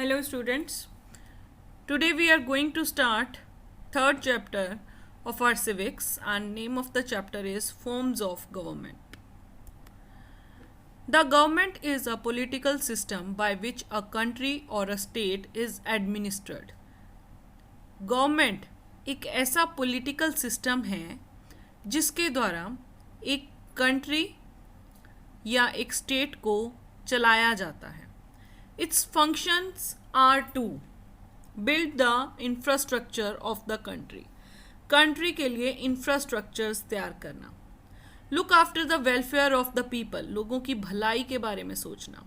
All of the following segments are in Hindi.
Hello students. Today we are going to start third chapter of our civics and name of the chapter is Forms of Government. The government is a political system by which a country or a state is administered. Government एक ऐसा पॉलिटिकल सिस्टम है जिसके द्वारा एक कंट्री या एक स्टेट को चलाया जाता है. Its functions are to build the infrastructure of the country. Country के लिए इंफ्रास्ट्रक्चर्स तैयार करना. Look after the welfare of the people. लोगों की भलाई के बारे में सोचना.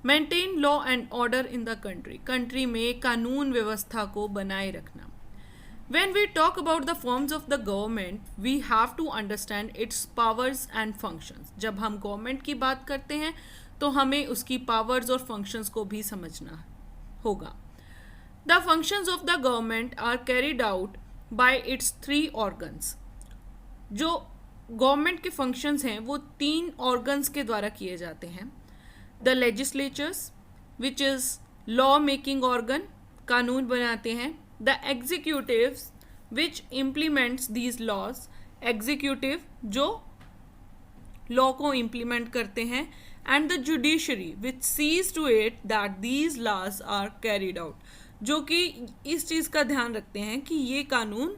Maintain law and order in the country. Country में कानून व्यवस्था को बनाए रखना. When we talk about the forms of the government, we have to understand its powers and functions. जब हम गवर्नमेंट की बात करते हैं तो हमें उसकी पावर्स और फंक्शंस को भी समझना होगा. The functions of the government are carried out by its 3 organs. जो गवर्नमेंट के फंक्शंस हैं वो 3 ऑर्गन्स के द्वारा किए जाते हैं. The legislatures which is law making organ, कानून बनाते हैं. The executives which implements these laws, executive जो लॉ को इम्प्लीमेंट करते हैं. And the judiciary which sees to it that these laws are carried out, जो कि इस चीज़ का ध्यान रखते हैं कि ये कानून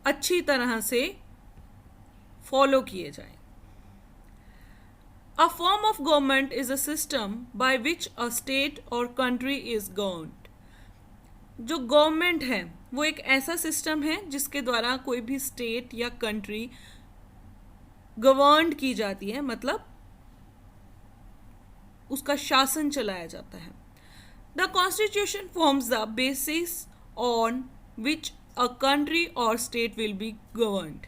अच्छी तरह से फॉलो किए जाएं. A form of government is a system by which a state और कंट्री इज गवर्नड. जो गवर्नमेंट है वो एक ऐसा सिस्टम है जिसके द्वारा कोई भी स्टेट या कंट्री गवर्न की जाती है, मतलब उसका शासन चलाया जाता है. The constitution forms the basis on which a country और स्टेट विल बी गवर्नड.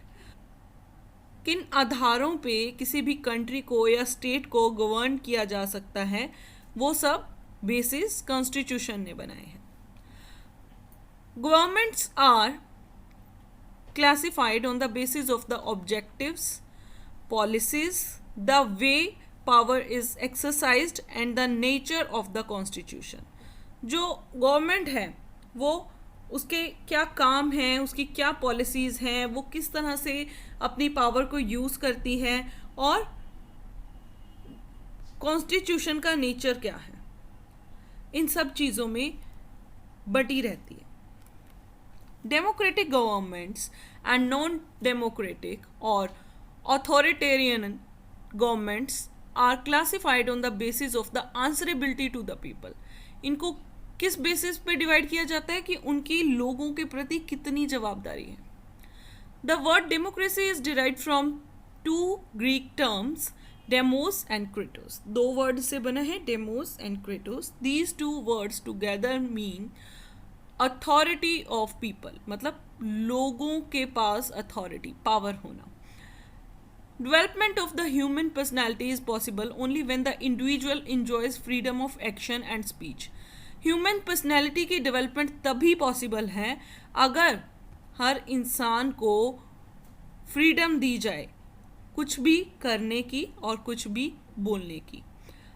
किन आधारों पे किसी भी कंट्री को या स्टेट को गवर्न किया जा सकता है वो सब बेसिस कॉन्स्टिट्यूशन ने बनाए हैं. Governments are classified on the basis of the objectives, policies, the way power is exercised and the nature of the constitution. जो गवर्नमेंट है वो उसके क्या काम हैं, उसकी क्या पॉलिसीज़ हैं, वो किस तरह से अपनी पावर को यूज़ करती है और कॉन्स्टिट्यूशन का नेचर क्या है, इन सब चीज़ों में बटी रहती है. Democratic governments and non-democratic or authoritarian governments are classified on the basis of the answerability to the people. इनको किस बेसिस पे डिवाइड किया जाता है कि उनकी लोगों के प्रति कितनी जवाबदारी है. The word democracy is derived from 2 Greek terms, demos and kratos. 2 word से बना है, demos and kratos. These 2 words together mean authority of people, मतलब लोगों के पास अथॉरिटी, पावर होना. Development of the human personality is possible only when the individual enjoys freedom of action and speech. Human personality की डेवलपमेंट तभी पॉसिबल है अगर हर इंसान को फ्रीडम दी जाए कुछ भी करने की और कुछ भी बोलने की.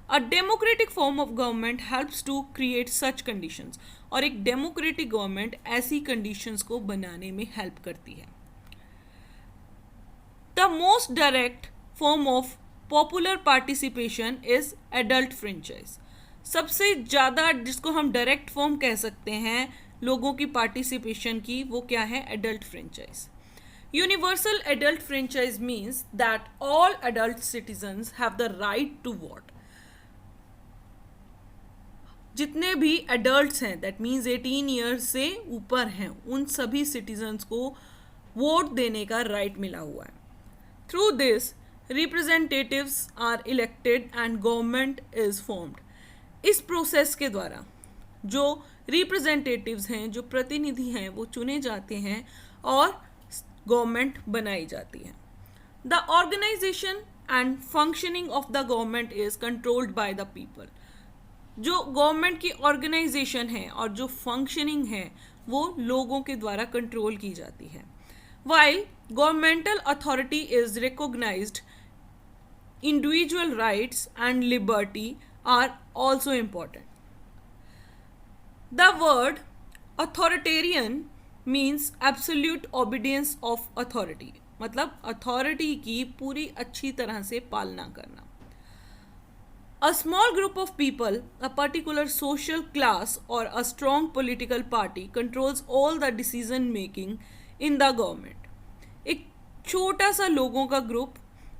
A democratic form of government helps to create such conditions. और एक डेमोक्रेटिक गवर्नमेंट ऐसी कंडीशंस को बनाने में हेल्प करती है. The most direct form of popular participation is adult franchise. सबसे ज़्यादा जिसको हम डायरेक्ट फॉर्म कह सकते हैं लोगों की पार्टिसिपेशन की, वो क्या है? Adult franchise. Universal adult franchise means that all adult citizens have the right to vote. जितने भी एडल्ट्स हैं, दैट मीन्स 18 ईयर्स से ऊपर हैं, उन सभी सिटीजन्स को वोट देने का राइट मिला हुआ है. Through this representatives are elected and government is formed. इस प्रोसेस के द्वारा जो रिप्रेजेंटेटिव्स हैं, जो प्रतिनिधि हैं, वो चुने जाते हैं और गवर्नमेंट बनाई जाती है. The organisation and functioning of the government is controlled by the people. जो गवर्नमेंट की ऑर्गेनाइजेशन है और जो फंक्शनिंग है वो लोगों के द्वारा कंट्रोल की जाती है. While governmental authority is recognised, individual rights and liberty are also important. The word authoritarian means absolute obedience of authority, मतलब अथॉरिटी की पूरी अच्छी तरह से पालना करना. A small group of people, a particular social class, or a strong political party controls all the decision making in the government. एक छोटा सा लोगों का ग्रुप,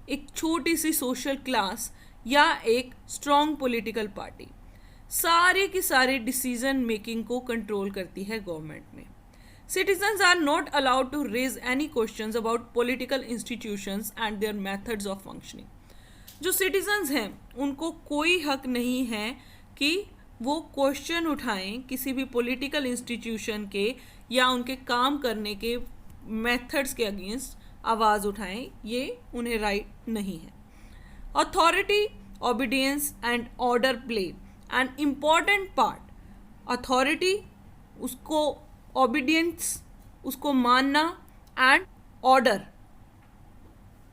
एक छोटी सी सोशल क्लास या एक स्ट्रॉन्ग पॉलिटिकल पार्टी सारे की सारे डिसीजन मेकिंग को कंट्रोल करती है गवर्नमेंट में. Citizens are not allowed to raise any questions about political institutions and their methods of functioning. जो सिटीजन्स हैं उनको कोई हक नहीं है कि वो क्वेश्चन उठाएं किसी भी पॉलिटिकल इंस्टीट्यूशन के या उनके काम करने के मेथड्स के अगेंस्ट आवाज़ उठाएं, ये उन्हें राइट नहीं है. Authority, obedience and order play an important part. Authority, उसको ओबीडियंस, उसको मानना, एंड ऑर्डर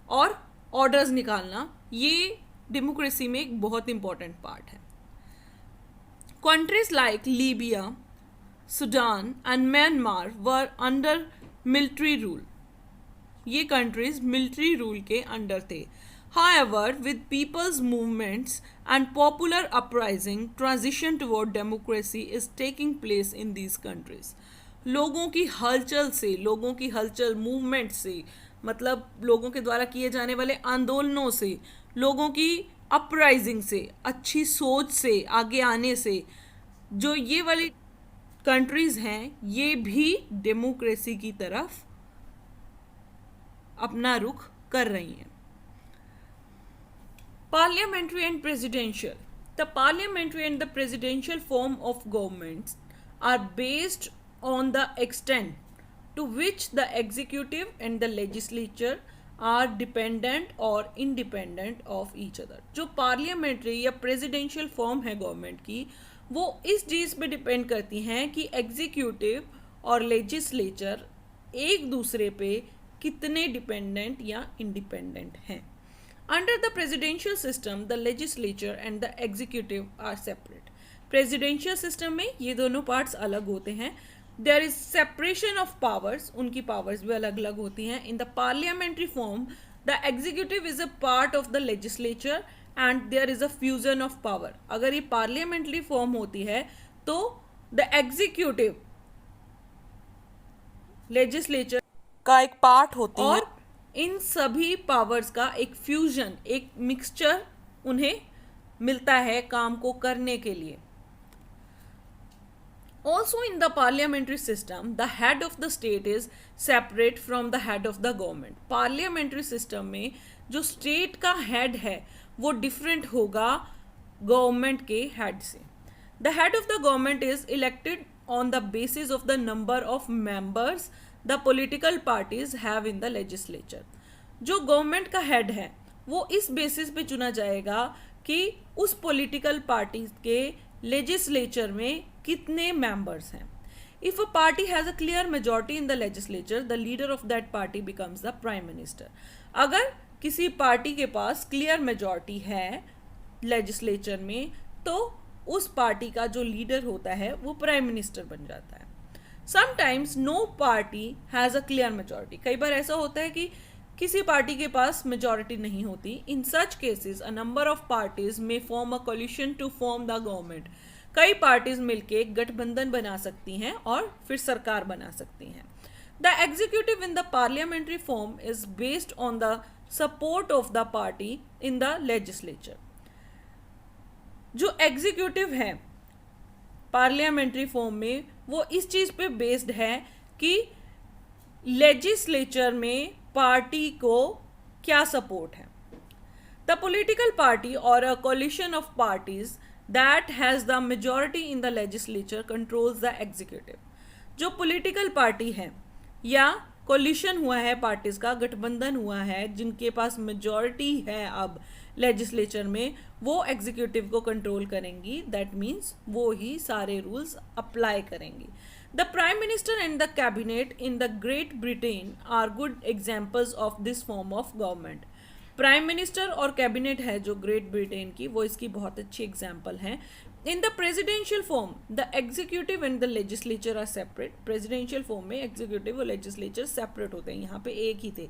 और ऑर्डर्स निकालना, ये डेमोक्रेसी में एक बहुत इंपॉर्टेंट पार्ट है. Countries like Libya, Sudan and Myanmar were under military rule. ये कंट्रीज मिलिट्री रूल के अंडर थे. However, with people's movements and popular uprising, transition toward democracy is taking place in these countries. लोगों की हलचल से, लोगों की हलचल मूवमेंट से, मतलब लोगों के द्वारा किए जाने वाले आंदोलनों से, लोगों की अपराइजिंग से, अच्छी सोच से आगे आने से, जो ये वाली कंट्रीज़ हैं ये भी डेमोक्रेसी की तरफ अपना रुख कर रही हैं. Parliamentary and presidential. The parliamentary and the presidential form of governments are based on the extent to which the executive and the legislature are dependent or independent of each other. जो parliamentary या presidential form है गवर्नमेंट की, वो इस चीज़ पे डिपेंड करती हैं कि एग्जीक्यूटिव और लेजिस्लेचर एक दूसरे पे कितने डिपेंडेंट या इंडिपेंडेंट हैं. Under the presidential system, the legislature and the executive are separate. Presidential system में ये दोनों parts अलग होते हैं. There is separation of powers, उनकी powers भी अलग अलग होती हैं. In the parliamentary form, the executive is a part of the legislature and there is a fusion of power. अगर ये parliamentary form होती है तो the executive legislature का एक part होती है और इन सभी पावर्स का एक फ्यूजन, एक मिक्सचर उन्हें मिलता है काम को करने के लिए. Also in the parliamentary system the head of the state is separate from the head of the government. Parliamentary system में जो स्टेट का हेड है वो डिफरेंट होगा गवर्नमेंट के हेड से. The head of the government is elected on the basis of the number of members the political parties have in the legislature. जो गवर्नमेंट का हेड है वो इस बेसिस पे चुना जाएगा कि उस पॉलिटिकल पार्टी के लेजिस्लेचर में कितने मेंबर्स हैं. If a party has a clear majority in the legislature the leader of that party becomes the prime minister. अगर किसी पार्टी के पास क्लियर मेजॉरिटी है लेजिस्लेचर में तो उस पार्टी का जो लीडर होता है वो प्राइम मिनिस्टर बन जाता है. Sometimes no party has a clear majority. कई बार ऐसा होता है कि किसी पार्टी के पास मेजॉरिटी नहीं होती. In such cases a number of parties में form a coalition to form the government. कई पार्टीज मिलकर एक गठबंधन बना सकती हैं और फिर सरकार बना सकती हैं. The executive in the parliamentary form is based on the support of the party in the legislature. जो एग्जीक्यूटिव है पार्लियामेंट्री फॉर्म में वो इस चीज़ पे बेस्ड है कि लेजिस्लेचर में पार्टी को क्या सपोर्ट है. द पॉलिटिकल पार्टी और अ collision of parties that has the majority in the legislature controls the executive. जो पॉलिटिकल पार्टी है या कोलिशन हुआ है पार्टीज का, गठबंधन हुआ है, जिनके पास मेजॉरिटी है अब लेजिस्लेचर में, वो एग्जीक्यूटिव को कंट्रोल करेंगी. दैट मीन्स वो ही सारे रूल्स अप्लाई करेंगी. The prime minister and the cabinet in the Great Britain are good examples of this form of government. Prime minister और कैबिनेट है जो ग्रेट ब्रिटेन की, वो इसकी बहुत अच्छी एग्जाम्पल है. In the presidential form the executive and the legislature are separate. Presidential form में एग्जीक्यूटिव और लेजिस्लेचर सेपरेट होते हैं, यहाँ पे एक ही थे.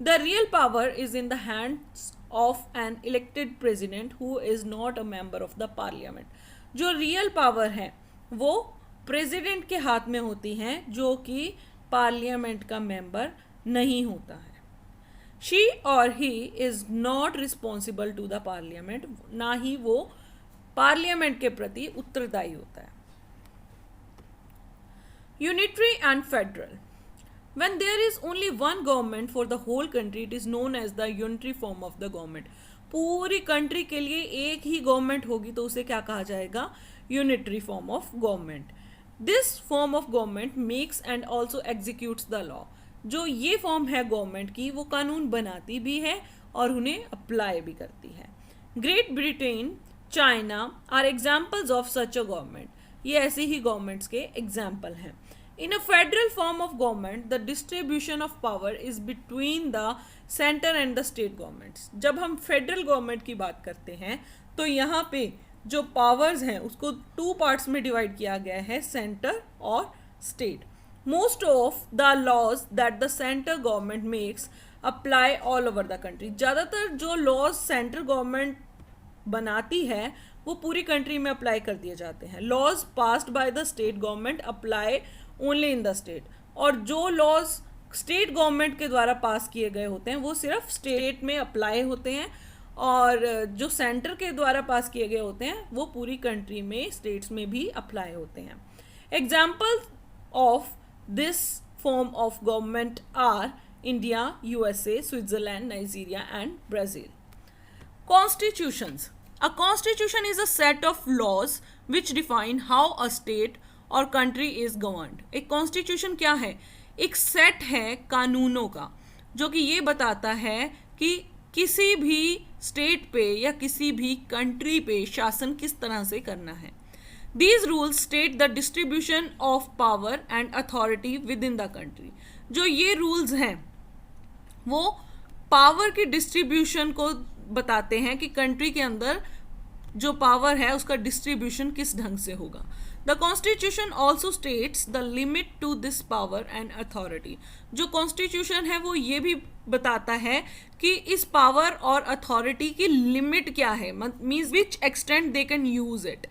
The real power is in the hands of an elected president who is not a member of the parliament. जो रियल पावर है वो प्रेसिडेंट के हाथ में होती हैं जो कि पार्लियामेंट का मेंबर नहीं होता है. शी और he is not responsible to the parliament. ना ही वो पार्लियामेंट के प्रति उत्तरदायी होता है. Unitary and federal. When there is only one government for the whole country, it is known as the unitary form of the government. पूरी कंट्री के लिए एक ही गवर्नमेंट होगी तो उसे क्या कहा जाएगा? Unitary form of government. This form of government makes and also executes the law. जो ये फॉर्म है गवर्नमेंट की, वो कानून बनाती भी है और उन्हें अप्लाई भी करती है. Great Britain, China are examples of such a government. ये ऐसे ही गवर्नमेंट्स के एग्जाम्पल हैं. In a federal form of government, the distribution of power is between the center and the state governments. जब हम फेडरल गवर्नमेंट की बात करते हैं तो यहाँ पे जो पावर्स हैं उसको 2 पार्ट्स में डिवाइड किया गया है, सेंटर और state. Most of the laws that the centre government makes apply all over the country. ज़्यादातर जो लॉज सेंट्रल गवर्नमेंट बनाती है वो पूरी कंट्री में अप्लाई कर दिए जाते हैं. Laws passed by the state government apply only in the state. और जो लॉज स्टेट गवर्नमेंट के द्वारा पास किए गए होते हैं वो सिर्फ स्टेट में अप्लाई होते हैं, और जो सेंटर के द्वारा पास किए गए होते हैं वो पूरी कंट्री में, स्टेट्स में भी अप्लाई होते हैं. Example of this form of government R India, USA, Switzerland, Nigeria and Brazil. Constitutions. A constitution is a set of laws which define how a state or country is governed. एक constitution क्या है? एक सेट है कानूनों का जो कि ये बताता है कि किसी भी स्टेट पे या किसी भी कंट्री पे शासन किस तरह से करना है. These rules state the distribution of power and authority within the country. जो ये रूल्स हैं वो पावर की डिस्ट्रीब्यूशन को बताते हैं कि कंट्री के अंदर जो पावर है उसका डिस्ट्रीब्यूशन किस ढंग से होगा. The constitution also states the limit to this power and authority. जो कॉन्स्टिट्यूशन है वो ये भी बताता है कि इस पावर और अथॉरिटी की लिमिट क्या है, means which extent they can use it.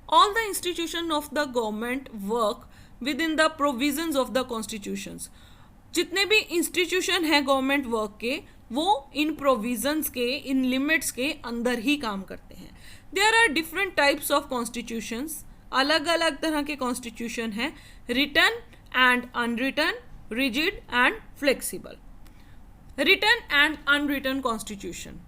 All the institution of the government work with in the provisions of the constitutions. जितने भी इंस्टीट्यूशन हैं गवर्नमेंट वर्क के वो इन प्रोविजंस के, इन लिमिट्स के अंदर ही काम करते हैं. There are different types of constitutions. अलग अलग तरह के कॉन्स्टिट्यूशन हैं, written and unwritten, rigid and flexible. Written and unwritten constitution.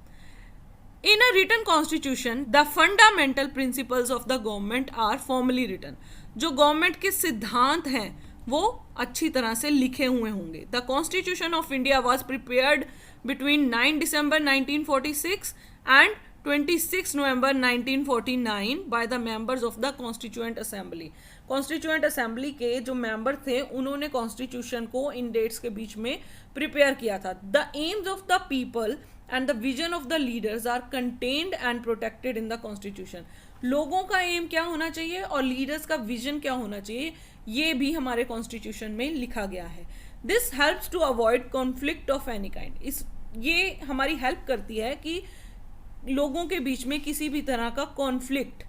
In a written constitution, the fundamental principles of the government are formally written. जो गवर्नमेंट के सिद्धांत हैं वो अच्छी तरह से लिखे हुए होंगे. The Constitution of India was prepared between 9 December 1946 and 26 November 1949 by the members of the Constituent Assembly. Constituent Assembly के जो मेंबर थे उन्होंने कॉन्स्टिट्यूशन को इन डेट्स के बीच में प्रिपेयर किया था. The aims of the people and the vision of the leaders are contained and protected in the Constitution. लोगों का एम क्या होना चाहिए और लीडर्स का विजन क्या होना चाहिए ये भी हमारे कॉन्स्टिट्यूशन में लिखा गया है. This helps to avoid conflict of any kind. ये हमारी हेल्प करती है कि लोगों के बीच में किसी भी तरह का कॉन्फ्लिक्ट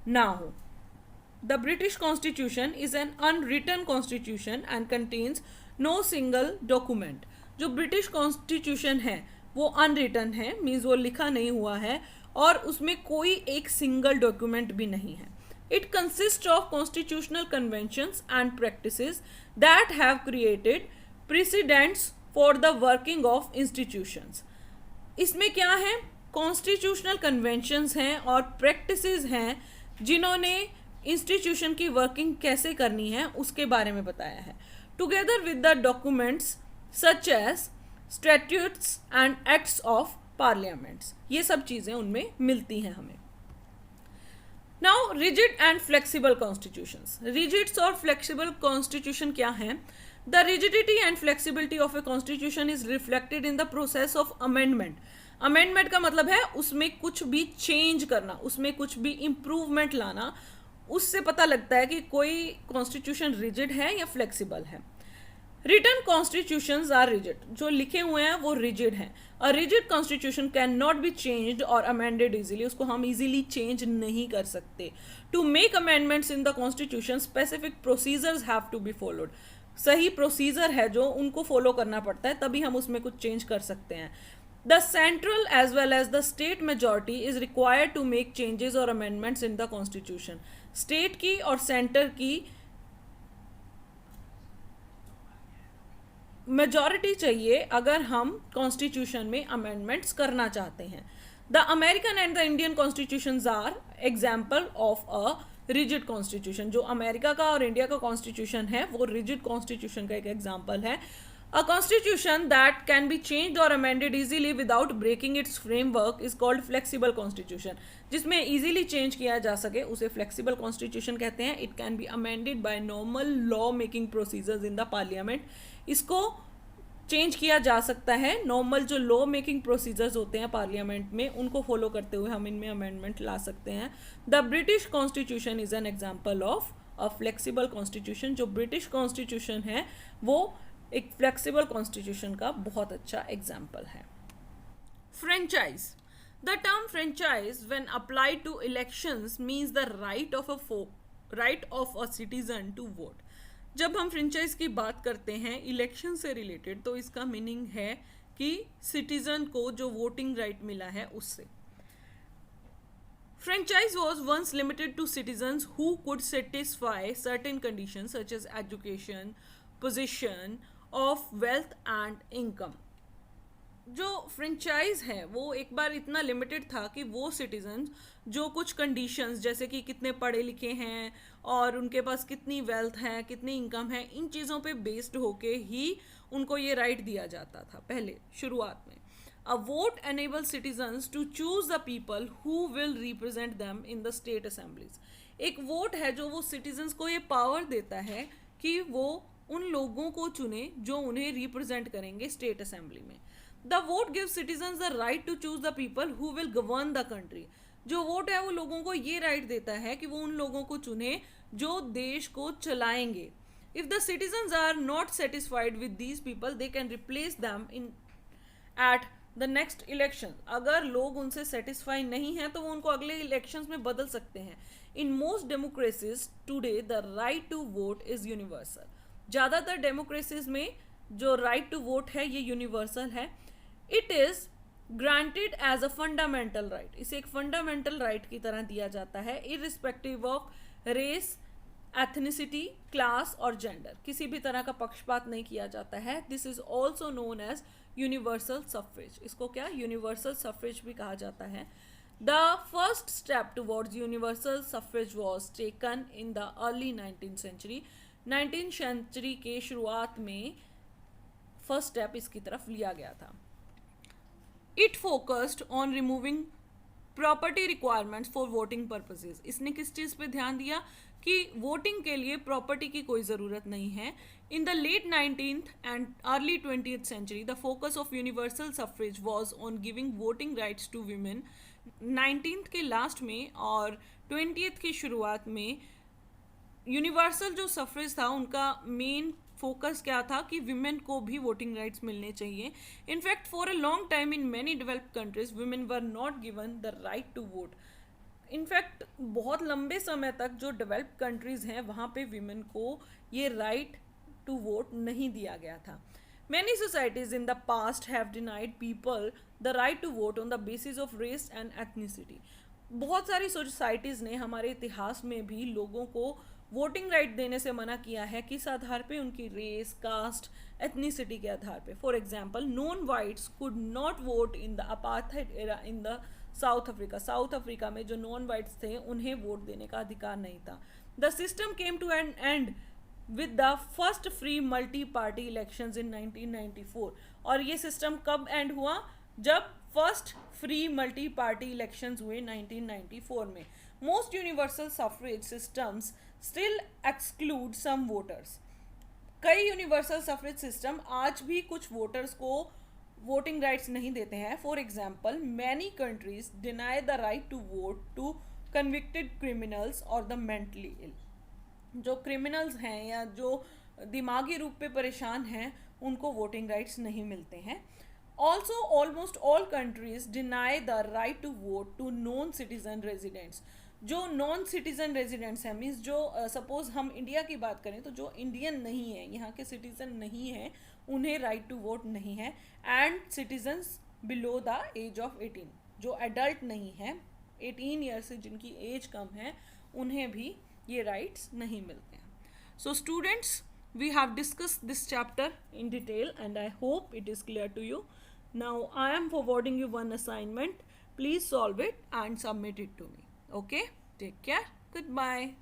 ना हो. The British constitution is an unwritten constitution and contains no single document. जो ब्रिटिश कॉन्स्टिट्यूशन है वो अनरिटन है, मीन्स वो लिखा नहीं हुआ है और उसमें कोई एक सिंगल डॉक्यूमेंट भी नहीं है. It consist of constitutional conventions and practices that have created precedents for the working of institutions. इसमें क्या है? कॉन्स्टिट्यूशनल कन्वेंशंस हैं और प्रैक्टिसेस हैं जिन्होंने इंस्टीट्यूशन की वर्किंग कैसे करनी है उसके बारे में बताया है. Together with the documents such as statutes and acts of parliaments. ये सब चीज़ें उनमें मिलती हैं हमें. Now rigid and flexible constitutions. Rigids और फ्लेक्सिबल कॉन्स्टिट्यूशन क्या हैं? The rigidity and flexibility of a constitution is reflected in the process of amendment. Amendment का मतलब है उसमें कुछ भी चेंज करना, उसमें कुछ भी इम्प्रूवमेंट लाना। उससे पता लगता है कि कोई कॉन्स्टिट्यूशन रिजिड है या फ्लेक्सिबल है। रिटन कॉन्स्टिट्यूशंस आर रिजिड, जो लिखे हुए हैं वो रिजिड हैं। A rigid constitution can not be changed और अमेंडेड इजीली, उसको हम इजीली चेंज नहीं कर सकते। To make amendments in the constitution specific procedures have to be followed, सही प्रोसीजर है जो उनको फॉलो करना पड़ता है, तभी हम उसमें कुछ चेंज कर सकते हैं। The central as well as the state majority is required to make changes और amendments in the constitution. State की और सेंटर की मेजॉरिटी चाहिए अगर हम कॉन्स्टिट्यूशन में अमेंडमेंट्स करना चाहते हैं। The American and the Indian constitutions are example of a rigid constitution. जो अमेरिका का और इंडिया का कॉन्स्टिट्यूशन है वो रिजिड कॉन्स्टिट्यूशन का एक एग्जाम्पल है। A constitution that can be changed और amended easily without breaking its framework is called flexible constitution. जिसमें इजीली चेंज किया जा सके उसे फ्लेक्सिबल कॉन्स्टिट्यूशन कहते हैं। It can be amended by normal law making procedures in the parliament. इसको चेंज किया जा सकता है, नॉर्मल जो लॉ मेकिंग प्रोसीजर्स होते हैं पार्लियामेंट में उनको फॉलो करते हुए हम इनमें अमेंडमेंट ला सकते हैं। The British constitution is an example of a flexible constitution. जो ब्रिटिश कॉन्स्टिट्यूशन है वो एक फ्लेक्सिबल कॉन्स्टिट्यूशन का बहुत अच्छा एग्जाम्पल है। Franchise. The term franchise when applied to elections means the right of a citizen to vote. जब हम फ्रेंचाइज की बात करते हैं इलेक्शन से रिलेटेड तो इसका मीनिंग है कि सिटीजन को जो वोटिंग राइट मिला है उससे। Franchise was once limited to citizens who could satisfy certain conditions such as education, position of wealth and income. जो फ्रेंचाइज है वो एक बार इतना लिमिटेड था कि वो सिटीजन जो कुछ कंडीशंस जैसे कि कितने पढ़े लिखे हैं और उनके पास कितनी वेल्थ है, कितनी इनकम है, इन चीज़ों पे बेस्ड होके ही उनको ये राइट दिया जाता था पहले शुरुआत में। A vote enable citizens to choose the people who will represent them in the state assemblies. एक वोट है जो वो सिटीजन्स को ये पावर देता है कि वो उन लोगों को चुने जो उन्हें रिप्रेजेंट करेंगे स्टेट असेंबली में। The vote gives citizens the right to choose the people who will govern the country. जो वोट है वो लोगों को ये राइट देता है कि वो उन लोगों को चुने जो देश को चलाएंगे। If the citizens are not satisfied with these people they can replace them in at the next election. अगर लोग उनसे सेटिस्फाई नहीं हैं तो वो उनको अगले इलेक्शंस में बदल सकते हैं। In most democracies today the right to vote is universal. ज़्यादातर डेमोक्रेसीज में जो राइट टू वोट है ये यूनिवर्सल है। It is granted as a fundamental right. इसे एक फंडामेंटल राइट की तरह दिया जाता है irrespective of race, ethnicity, class और जेंडर। किसी भी तरह का पक्षपात नहीं किया जाता है। This is also known as universal suffrage. इसको क्या यूनिवर्सल सफरेज भी कहा जाता है। The first step towards universal suffrage was taken in the early 19th century. 19th century के शुरुआत में फर्स्ट स्टेप इसकी तरफ लिया गया था। It focused on removing property requirements for voting purposes. इसने किस चीज़ पे ध्यान दिया कि वोटिंग के लिए प्रॉपर्टी की कोई ज़रूरत नहीं है। In the late 19th and early 20th century the focus of universal suffrage was on giving voting rights to women. 19th के लास्ट में और 20th की शुरुआत में यूनिवर्सल जो सफरेज था उनका मेन फोकस क्या था कि विमेन को भी वोटिंग राइट्स मिलने चाहिए। In fact for a long time in many developed countries women were not given the right to vote. In fact बहुत लंबे समय तक जो डेवलप्ड कंट्रीज हैं वहाँ पे विमेन को ये राइट टू वोट नहीं दिया गया था। Many societies in the past have denied people the right to vote on the basis of race and ethnicity. बहुत सारी सोसाइटीज़ ने हमारे इतिहास में भी लोगों को वोटिंग राइट देने से मना किया है किस आधार पे, उनकी रेस, कास्ट, एथनिसिटी के आधार पे। For example non whites could not vote in the apartheid era in the South Africa. South Africa में जो नॉन वाइट्स थे उन्हें वोट देने का अधिकार नहीं था। The system came to an end with the first free multi party elections in 1994। और ये सिस्टम कब एंड हुआ? जब first free multi party elections हुए 1994 में। Most universal suffrage systems still exclude some voters. कई यूनिवर्सल सफरेज सिस्टम आज भी कुछ वोटर्स को वोटिंग राइट्स नहीं देते हैं. For example, many countries deny the right to vote to convicted criminals और द मेंटली इल. जो क्रिमिनल्स हैं या जो दिमागी रूप पे परेशान हैं उनको वोटिंग राइट्स नहीं मिलते हैं. Also almost all countries deny the right to vote to non citizen residents. जो नॉन सिटीजन रेजिडेंट्स हैं, मीन्स जो सपोज हम इंडिया की बात करें तो जो इंडियन नहीं है, यहाँ के सिटीजन नहीं है, उन्हें राइट टू वोट नहीं है. And citizens below the age of 18, जो एडल्ट नहीं है 18 ईयर से जिनकी एज कम है, उन्हें भी ये राइट्स नहीं मिलते हैं. So students, we have discussed this chapter in detail and I hope it is clear to you. Now I am forwarding you one assignment. Please solve it and submit it to me. Okay, take care. Goodbye.